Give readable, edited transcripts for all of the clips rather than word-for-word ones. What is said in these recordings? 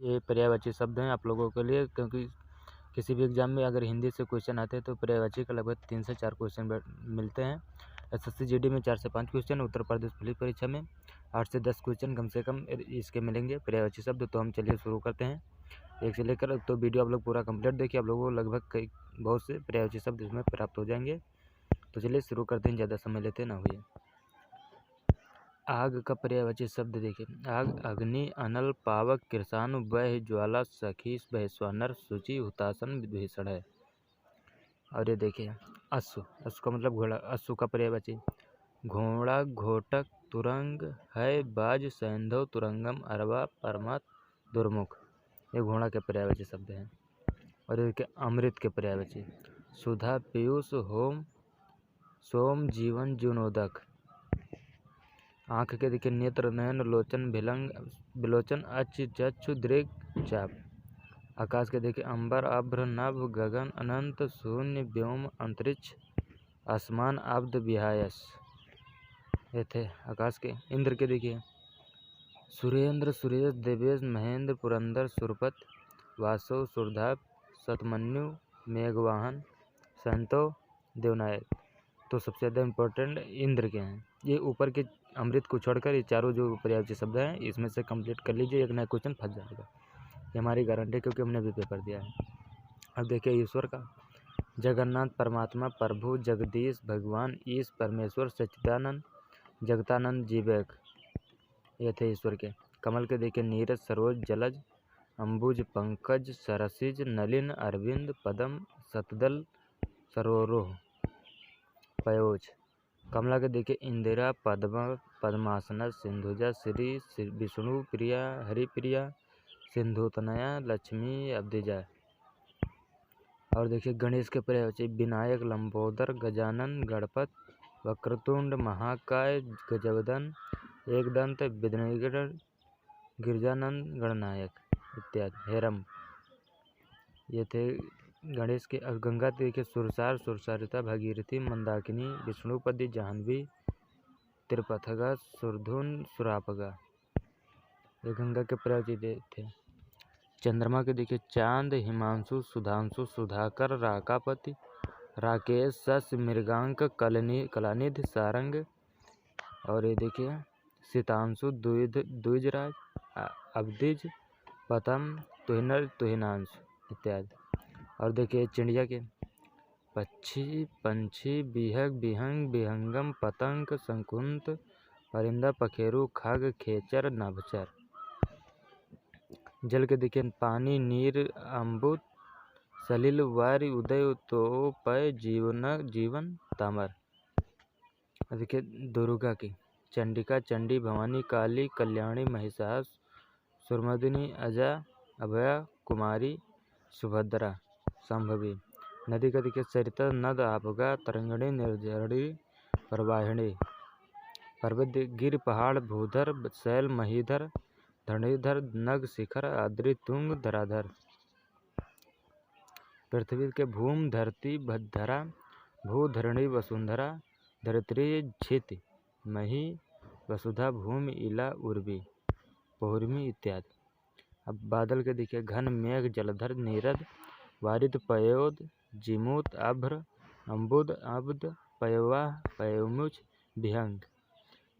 ये पर्यायवाची शब्द हैं आप लोगों के लिए, क्योंकि किसी भी एग्जाम में अगर हिंदी से क्वेश्चन आते हैं तो पर्यायवाची का लगभग 3 से 4 क्वेश्चन मिलते हैं। SSC GD में 4 से 5 क्वेश्चन, उत्तर प्रदेश पुलिस परीक्षा में 8 से 10 क्वेश्चन कम से कम इसके मिलेंगे पर्यायवाची शब्द। तो हम चलिए शुरू करते हैं एक से लेकर। तो वीडियो आप लोग पूरा कंप्लीट देखिए, आप लोगों को लगभग बहुत से पर्यायवाची शब्द इसमें प्राप्त हो जाएंगे। तो चलिए शुरू करते हैं, ज़्यादा समय लेते ना हुए। आग का पर्यायवाची शब्द देखिए, आग, अग्नि, अनल, पावक, कृषाणु, वह, ज्वाला, सखी, वैश्वानर, शुचि, हुतासन, भीषण है। और ये देखिए अश्व, अश्व का मतलब घोड़ा, अश्व का पर्यायवाची घोड़ा, घोटक, तुरंग है, बाज, सैंधव, तुरंगम, अरवा, परमत, दुर्मुख, ये घोड़ा के पर्यायवाची शब्द हैं। और ये देखिए अमृत के पर्यायवाची सुधा, पीयूष, होम, सोम, जीवन, जीवनोदक। आँख के देखिए नेत्र, नयन, लोचन, भिलंग, विलोचन, अच्छ, चक्षु, दृग, चाप। आकाश के देखिए अंबर, अभ्र, नभ, गगन, अनंत, शून्य, व्योम, अंतरिक्ष, आसमान, आब्द, विहायस, ये थे आकाश के। इंद्र के देखिए सुरेंद्र, सुरेश, देवेश, महेंद्र, पुरंदर, सुरपत, वासव, सुरधाप, शतमन्यु, मेघवाहन, संतो, देवनायक। तो सबसे ज़्यादा इम्पोर्टेंट इंद्र के हैं। ये ऊपर के अमृत को छोड़कर ये चारों जो पर्यायवाची शब्द हैं इसमें से कंप्लीट कर लीजिए, एक नया क्वेश्चन फंस जाएगा, ये हमारी गारंटी है क्योंकि हमने भी पेपर दिया है। अब देखिए ईश्वर का जगन्नाथ, परमात्मा, प्रभु, जगदीश, भगवान, ईश, परमेश्वर, सच्चिदानंद, जगतानंद, जीवक, ये थे ईश्वर के। कमल के देखिए नीरज, सरोज, जलज, अंबुज, पंकज, सरसिज, नलिन, अरविंद, पदम, सतदल, सरोरोह, पयोज। कमला के देखिए इंदिरा, पद्मा, पद्मासना, सिंधुजा, श्री, विष्णु प्रिया, हरिप्रिया, सिंधुतनया, लक्ष्मी, अब्दिजा। और देखिए गणेश के पर्यायवाची विनायक, लंबोदर, गजानन, गणपत, वक्रतुंड, महाकाय, गजवदन, एकदंत, विघ्नेश्वर, गिरजानंद, गणनायक इत्यादि। हेरम, ये थे गणेश के। गंगा देखिए सुरसार, सुरसारिता, भागीरथी, मंदाकिनी, विष्णुपदी, जाह्नवी, त्रिपथगा, सुरधुन, सुरापगा, ये गंगा के पर्यायवाची थे। चंद्रमा के देखिए चांद, हिमांशु, सुधांशु, सुधाकर, राकापति, राकेश, सस, मृगांक, कलानिधि, सारंग। और ये देखिए सितांशु, द्विजराज, अब्दिज, पतम, तुहिनर, तुहिनांशु इत्यादि। और देखिए चिड़िया के पक्षी, पंछी, बिहग, बिहंग, बिहंगम, पतंग, शंकुंत, परिंदा, पखेरु, खग, खेचर, नभचर। जल के देखिए पानी, नीर, अम्बुत, सलिल, वारि, उदय, तोपय, जीवन, तामर। देखिए दुर्गा की चंडिका, चंडी, भवानी, काली, कल्याणी, महिषास, सुरमदिनी, अजा, अभया, कुमारी, सुभद्रा, संभवी। नदी का देखिए सरिता, नद, आपगा, तरंगिणी, निर्झरी, प्रवाहिणी। पर्वत गिर, पहाड़, भूधर, शैल, महीधर, धरणीधर, नग, शिखर, आद्रि, तुंग, धराधर। पृथ्वी के भूम, धरती, धरा, भू, धरणी, वसुंधरा, धरित्री, क्षिति, मही, वसुधा, भूमि, इला, उर्वी, पौर्वी इत्यादि। अब बादल के देखिए घन, मेघ, जलधर, नीरद, वारिद, पयोद, जिमूत, अभ्र, अम्बुद, अब्द, पयवाह, पयमुच, विहंग।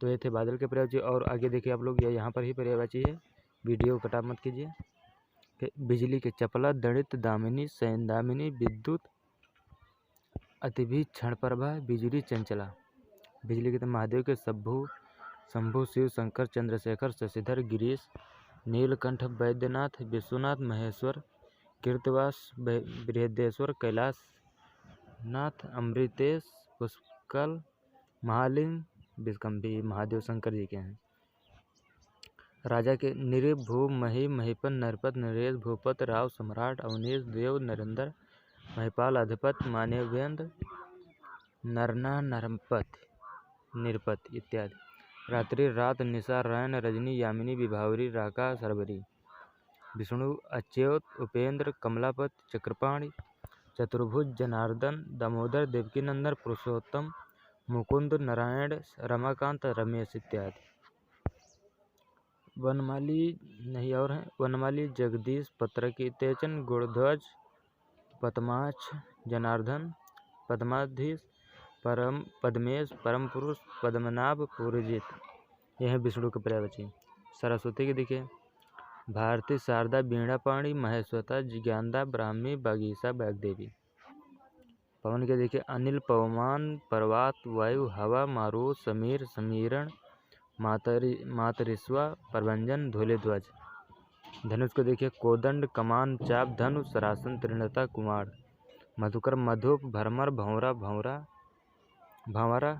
तो ये थे बादल के पर्यायवाची। और आगे देखिए आप लोग, ये यहाँ पर ही पर्यायवाची है, वीडियो कटा मत कीजिए। बिजली के चपला, दड़ित, दामिनी, सैनदामिनी, विद्युत, अतिभी, क्षण प्रभा, बिजुली, चंचला। बिजली के तो महादेव के शंभु, शिव, शंकर, चंद्रशेखर, शशिधर, गिरीश, नीलकंठ, वैद्यनाथ, विश्वनाथ, महेश्वर, कीर्तिवास, बृहदेश्वर, कैलाश नाथ, अमृतेश, पुष्कल, महालिंग, विष्कंभी, महादेव शंकर जी के हैं। राजा के निरिप, भू, मही, महीपन, नरपत, नरेश, भूपत, राव, सम्राट, अवनीश, देव, नरेंद्र, महिपाल, अधिपत, मान्यवेंद्र, नरना, नरपत, निरपत इत्यादि। रात्रि, रात, निशा, रैन, रजनी, यामिनी, विभावरी, राका, सरवरी। विष्णु अच्युत, उपेंद्र, कमलापत, चक्रपाणि, चतुर्भुज, जनार्दन, दामोदर, देवकीनंदन, पुरुषोत्तम, मुकुंद, नारायण, रमाकांत, रमेश इत्यादि। वनमाली नहीं और हैं वनमाली, जगदीश, पत्रकी, तेचन, गुणध्वज, पद्माक्ष, जनार्दन, पद्माधीश, पद्मेश, परम पुरुष, पद्मनाभ, पुरजित। यह है विष्णु के पर्यायवाची। सरस्वती के देखिए भारती, शारदा, वीणापाणी, महेश्वता, जिज्ञानदा, ब्राह्मी, बागीसा, वाग्देवी। पवन के देखिए अनिल, पवमान, पर्वत, वायु, हवा, मारुत, समीर, समीरण, मातरिश्वा, प्रभंजन, धूलिध्वज। धनुष को देखिए कोदंड, कमान, चाप, धनु, सरासन, त्रिणता, कुमार। मधुकर, मधुप, भरमर, भंवरा, भंवरा,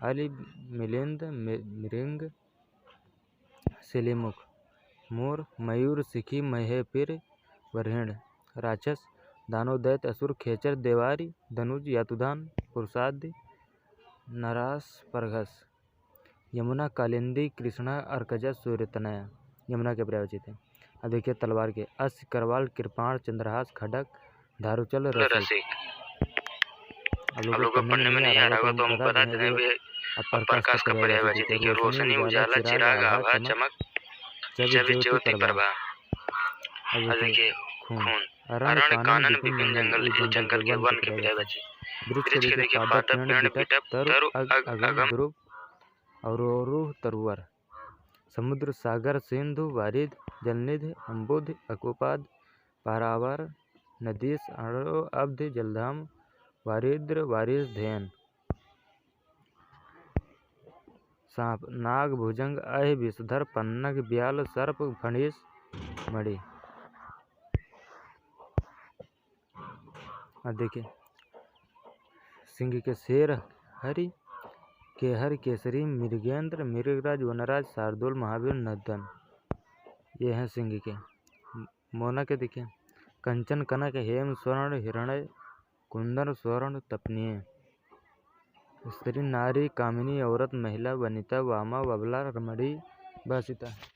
अली, मिलिंद, मृंग, सिलीमुख। मोर, मयूर, सिखी, महेपिर, वरहिण। राक्षस, दानव, दैत्य, असुर, खेचर, देवारी, धनुज, यातुधान, पुरुषादि, नरास, परघस। यमुना, कालिंदी, कृष्णा, अर्कजा, सूर्यतनया। यमुना के पर्यायवाची थे। अब देखिए तलवार के अश्व, करवाल, कृपाण, चंद्रहास, खड़ग, धारुचल, रसिक। अब लोगों को पढ़ने में नहीं आ रहा होगा तो हम बता दें प्रकाश का पर्यायवाची देखिए रोशनी, उजाला, चिराग, आभा, चमक, ज्योति, प्रभा। अब देखिए खून, अरण्य, कानन, विपिन, जंगल, जंगल के वन के पर्यायवाची। वृक्ष के देखिए पादप, पेड़, बिटप, तरु, अगम, ध्रुव, अवरोह, तरुवर। समुद्र, सागर, सिंधु, वारिध, जलनिधि, अम्बुध, अकुपाद, पारावार, नदीश, अणो, अब्ध, जलधाम, वारिद्र, वारिस, धैन। सांप, नाग, भुजंग, अह, विषधर, पन्नग, ब्याल, सर्प, फणीस, मणि। अब देखिए सिंह के शेर, हरि, केहर, केसरी, मृगेंद्र, मृगराज, वनराज, शार्दूल, महावीर, नंदन। ये हैं सिंह के। मोना के देखिए कंचन, कनक, हेम, स्वर्ण, हिरण्य, कुंदन, स्वर्ण, तपनीय। स्त्री, नारी, कामिनी, औरत, महिला, वनिता, वामा, वबला, रमणी, बसिता।